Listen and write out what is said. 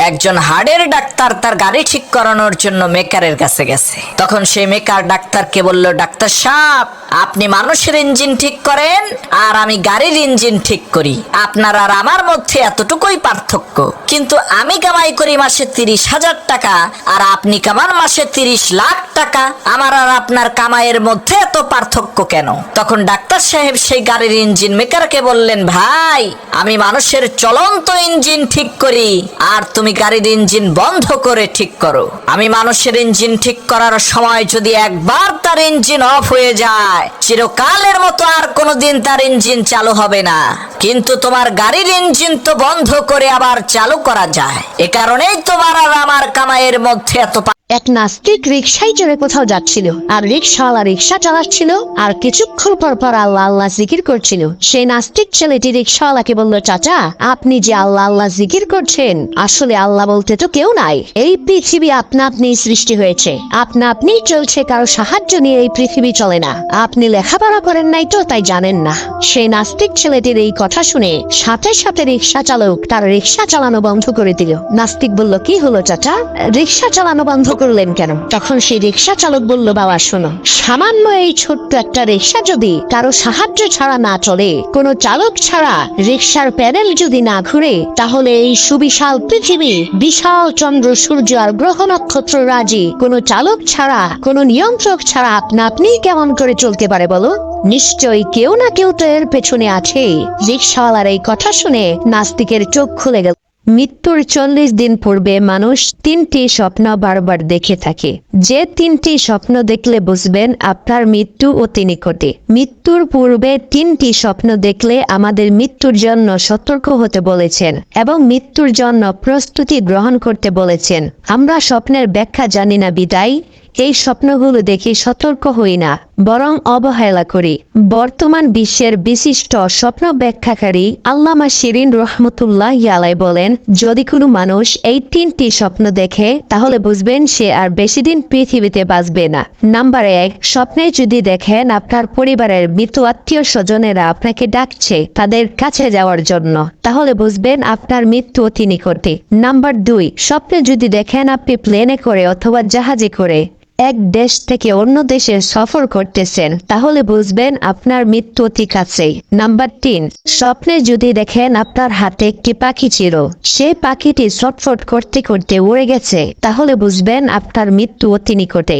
একজন হাড়ের ডাক্তার তার গাড়ি ঠিক করানোর জন্য মেকারের কাছে গেছে। তখন সেই মেকার ডাক্তারকে বলল, ডাক্তার সাহেব, আপনি মানুষের ইঞ্জিন ঠিক করেন আর আমি গাড়ির ইঞ্জিন ঠিক করি। আপনার আর আমার মধ্যে এতটুকুই পার্থক্য, কিন্তু আমি কামাই করি মাসে 30,000 টাকা আর আপনি কামান মাসে 30 লাখ টাকা। আমার আর আপনার কামাইয়ের মধ্যে এত পার্থক্য কেন? তখন ডাক্তার সাহেব সেই গাড়ির ইঞ্জিন মেকারকে বললেন, ভাই, আমি মানুষের চলন্ত ইঞ্জিন ঠিক করি আর তুমি গাড়ির ইঞ্জিন বন্ধ করে ঠিক করো। আমি মানুষের ইঞ্জিন ঠিক করার সময় যদি একবার তার ইঞ্জিন অফ হয়ে যায়, চিরকালের মতো আর কোনোদিন তার ইঞ্জিন চালু হবে না, কিন্তু তোমার গাড়ির ইঞ্জিন তো বন্ধ করে আবার চালু করা যায়। এ কারণেই তোমার আর আমার কামাইয়ের মধ্যে এত এক নাস্তিক রিক্সায় চড়ে কোথাও যাচ্ছিল, আর রিক্সাওয়ালা রিক্সা চালাচ্ছিল আর কিছুক্ষণ পর পর আল্লাহ আল্লাহ জিকির করছিল। সেই নাস্তিক ছেলেটি রিক্সাওয়ালাকে বলল, চাচা, আপনি যে আল্লাহ আল্লাহ জিকির করছেন, আসলে আল্লাহ বলতে তো কেউ নাই। এই পৃথিবী আপনা আপনি সৃষ্টি হয়েছে, আপনা আপনি চলছে, কারো সাহায্য নিয়ে এই পৃথিবী চলে না। আপনি লেখাপড়া করেন নাই তো তাই জানেন না। সেই নাস্তিক ছেলেটির এই কথা শুনে সাথে সাথে রিক্সা চালক তার রিক্সা চালানো বন্ধ করে দিল। নাস্তিক বলল, কি হলো চাচা, রিক্সা চালানো বন্ধ করলেন কেন? তখন সেই রিক্সা চালক বলল, বাবা শোনো, সামান্য এই ছোট্ট একটা রিক্সা যদি কারো সাহায্য ছাড়া না চলে, কোনো চালক ছাড়া রিক্সার প্যাডেল যদি না ঘুরে, তাহলে এই সুবিশাল পৃথিবী, বিশাল চন্দ্র সূর্য আর গ্রহ নক্ষত্র রাজি কোনো চালক ছাড়া, কোনো নিয়ন্ত্রক ছাড়া আপনা আপনি কেমন করে চলতে পারে বলো? নিশ্চয়ই কেউ না কেউ তো এর পেছনে আছে। রিক্সাওয়ালার এই কথা শুনে নাস্তিকের চোখ খুলে গেল। মৃত্যুর 40 দিন পূর্বে মানুষ 3টি স্বপ্ন বারবার দেখে থাকে। যে 3টি স্বপ্ন দেখলে বুঝবেন আপনার মৃত্যু অতি নিকটে। মৃত্যুর পূর্বে 3টি স্বপ্ন দেখলে আমাদের মৃত্যুর জন্য সতর্ক হতে বলেছেন এবং মৃত্যুর জন্য প্রস্তুতি গ্রহণ করতে বলেছেন। আমরা স্বপ্নের ব্যাখ্যা জানি না বিদায় এই স্বপ্নগুলো দেখে সতর্ক হই না, বরং অবহেলা করি। বর্তমান বিশ্বের বিশিষ্ট স্বপ্ন ব্যাখ্যাকারী আল্লামা শিরিন রহমতুল্লাহ আলাইহি বলেন, যদি কোনো মানুষ এই 3টি স্বপ্ন দেখে তাহলে বুঝবেন সে আর বেশি দিন পৃথিবীতে বাঁচবে না। নাম্বার 1, স্বপ্নে যদি দেখেন আপনার পরিবারের মৃত আত্মীয় স্বজনেরা আপনাকে ডাকছে তাদের কাছে যাওয়ার জন্য, তাহলে বুঝবেন আপনার মৃত্যু অতি নিকটে। নাম্বার 2, স্বপ্নে যদি দেখেন আপনি প্লেনে করে অথবা জাহাজে করে এক দেশ থেকে অন্য দেশে সফর করতেছেন, তাহলে বুঝবেন আপনার মৃত্যু অতি কাছেই। নাম্বার 3, স্বপ্নে যদি দেখেন আপনার হাতে একটি পাখি ছিল, সেই পাখিটি ছটফট করতে করতে উড়ে গেছে, তাহলে বুঝবেন আপনার মৃত্যু অতি নিকটে।